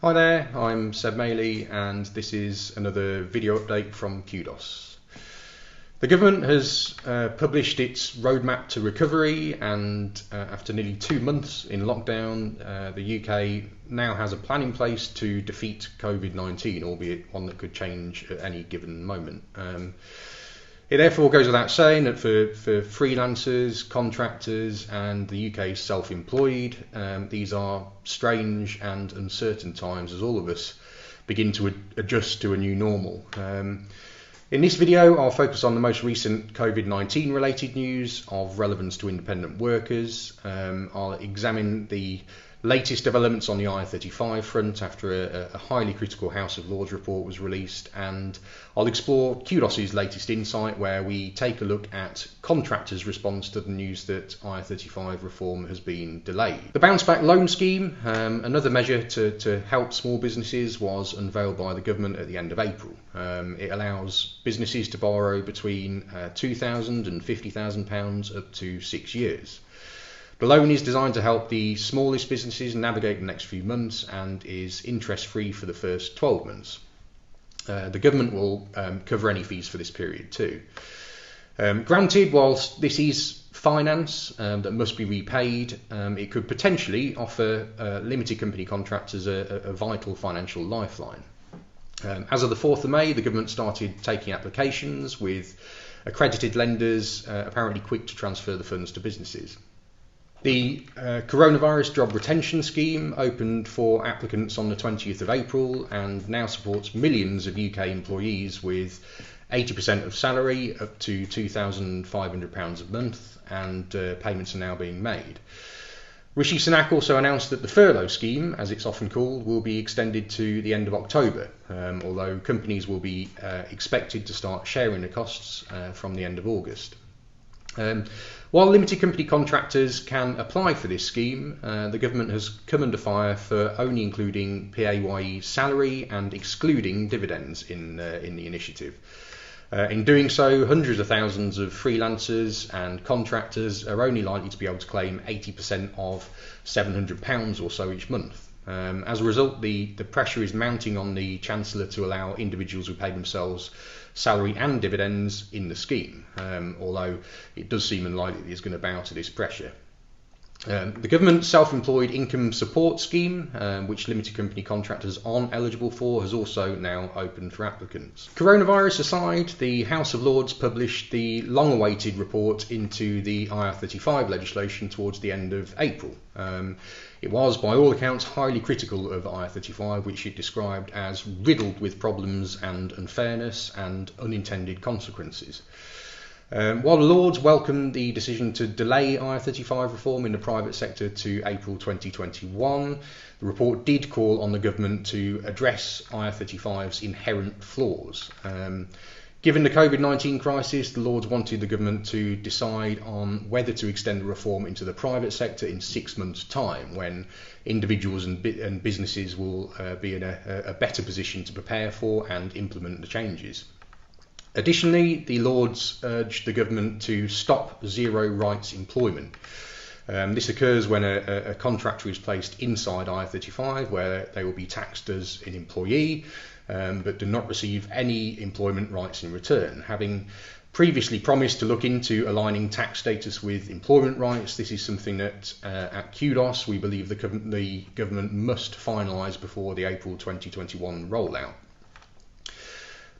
Hi there, I'm Seb Maley and this is another video update from Qdos. The government has published its roadmap to recovery, and after nearly 2 months in lockdown, the UK now has a plan in place to defeat COVID-19, albeit one that could change at any given moment. It therefore goes without saying that for freelancers, contractors and the UK's self-employed, these are strange and uncertain times as all of us begin to adjust to a new normal. In this video, I'll focus on the most recent COVID-19 related news of relevance to independent workers. I'll examine the latest developments on the IR35 front after a highly critical House of Lords report was released, and I'll explore Qdos' latest insight where we take a look at Contractors' response to the news that IR35 reform has been delayed. The Bounce Back Loan Scheme, another measure to help small businesses, was unveiled by the government at the end of April. It allows businesses to borrow between £2,000 and £50,000 up to 6 years. The loan is designed to help the smallest businesses navigate the next few months and is interest-free for the first 12 months. The government will cover any fees for this period too. Granted, whilst this is finance that must be repaid, it could potentially offer limited company contractors a vital financial lifeline. As of the 4th of May, the government started taking applications, with accredited lenders apparently quick to transfer the funds to businesses. The Coronavirus Job Retention Scheme opened for applicants on the 20th of April and now supports millions of UK employees with 80% of salary up to £2,500 a month, and payments are now being made. Rishi Sunak also announced that the furlough scheme, as it's often called, will be extended to the end of October, although companies will be expected to start sharing the costs from the end of August. While limited company contractors can apply for this scheme, the government has come under fire for only including PAYE salary and excluding dividends in the initiative. In doing so, hundreds of thousands of freelancers and contractors are only likely to be able to claim 80% of £700 or so each month. As a result, the pressure is mounting on the Chancellor to allow individuals who pay themselves salary and dividends in the scheme, although it does seem unlikely that it's going to bow to this pressure. The government self-employed income support scheme, which limited company contractors aren't eligible for, has also now opened for applicants. Coronavirus aside, the House of Lords published the long-awaited report into the IR35 legislation towards the end of April. It was, by all accounts, highly critical of IR35, which it described as riddled with problems and unfairness and unintended consequences. While the Lords welcomed the decision to delay IR35 reform in the private sector to April 2021, the report did call on the government to address IR35's inherent flaws. Given the COVID-19 crisis, the Lords wanted the government to decide on whether to extend the reform into the private sector in 6 months' time, when individuals and businesses will be in a better position to prepare for and implement the changes. Additionally, the Lords urged the government to stop zero rights employment. This occurs when a contractor is placed inside IR35, where they will be taxed as an employee, but do not receive any employment rights in return. Having previously promised to look into aligning tax status with employment rights, this is something that at Qdos we believe the government must finalise before the April 2021 rollout.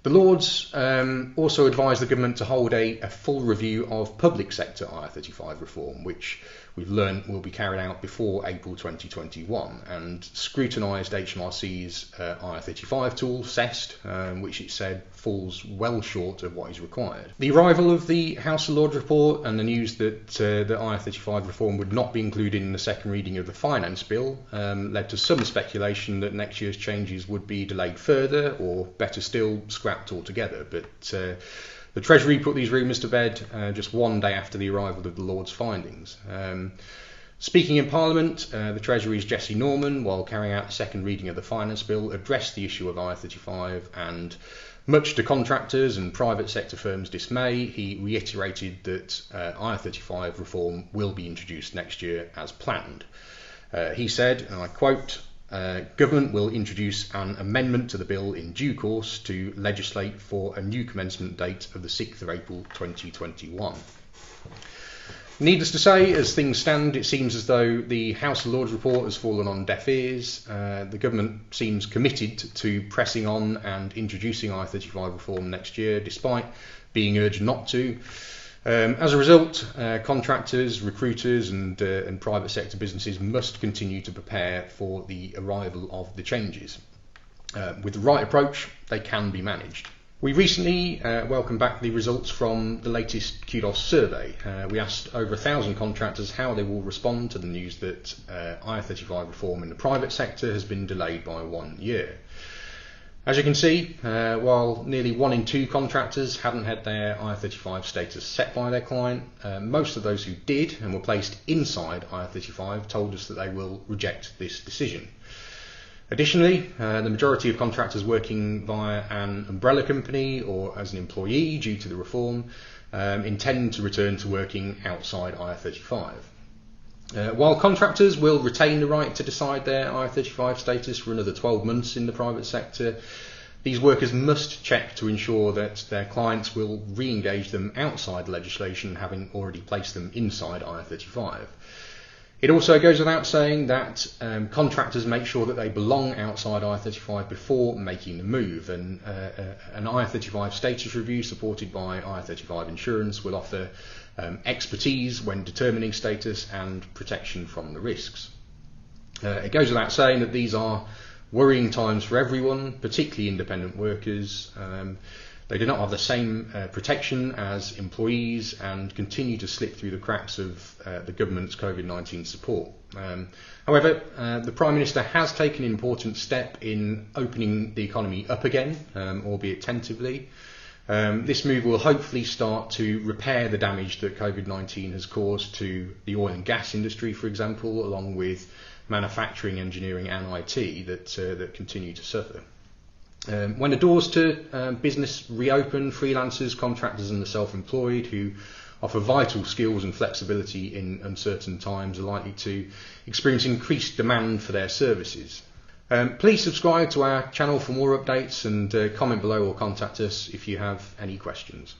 The Lords also advised the government to hold a full review of public sector IR35 reform, which we've learned will be carried out before April 2021, and scrutinised HMRC's IR35 tool, CEST, which it said falls well short of what is required. The arrival of the House of Lords report and the news that the IR35 reform would not be included in the second reading of the finance bill led to some speculation that next year's changes would be delayed further, or better still, scrapped altogether. But the Treasury put these rumours to bed just 1 day after the arrival of the Lords' findings. Speaking in Parliament, the Treasury's Jesse Norman, while carrying out the second reading of the finance bill, addressed the issue of IR35, and much to contractors and private sector firms' dismay, he reiterated that IR35 reform will be introduced next year as planned. He said, and I quote, Government will introduce an amendment to the bill in due course to legislate for a new commencement date of the 6th of April 2021. Needless to say, as things stand, it seems as though the House of Lords report has fallen on deaf ears. The government seems committed to pressing on and introducing I-35 reform next year, despite being urged not to. As a result, contractors, recruiters and private sector businesses must continue to prepare for the arrival of the changes. With the right approach, they can be managed. We recently welcomed back the results from the latest Qdos survey. We asked over 1,000 contractors how they will respond to the news that I-35 reform in the private sector has been delayed by 1 year. As you can see, while nearly 1 in 2 contractors hadn't had their I-35 status set by their client, most of those who did and were placed inside I-35 told us that they will reject this decision. Additionally, the majority of contractors working via an umbrella company or as an employee due to the reform intend to return to working outside I-35. While contractors will retain the right to decide their I-35 status for another 12 months in the private sector, these workers must check to ensure that their clients will re-engage them outside legislation, having already placed them inside I-35. It also goes without saying that contractors make sure that they belong outside I-35 before making the move, and an I-35 status review supported by I-35 insurance will offer expertise when determining status and protection from the risks. It goes without saying that these are worrying times for everyone, particularly independent workers. They do not have the same protection as employees and continue to slip through the cracks of the government's COVID-19 support. However, the Prime Minister has taken an important step in opening the economy up again, albeit tentatively. This move will hopefully start to repair the damage that COVID-19 has caused to the oil and gas industry, for example, along with manufacturing, engineering and IT that continue to suffer. When the doors to business reopen, freelancers, contractors and the self-employed who offer vital skills and flexibility in uncertain times are likely to experience increased demand for their services. Please subscribe to our channel for more updates and comment below or contact us if you have any questions.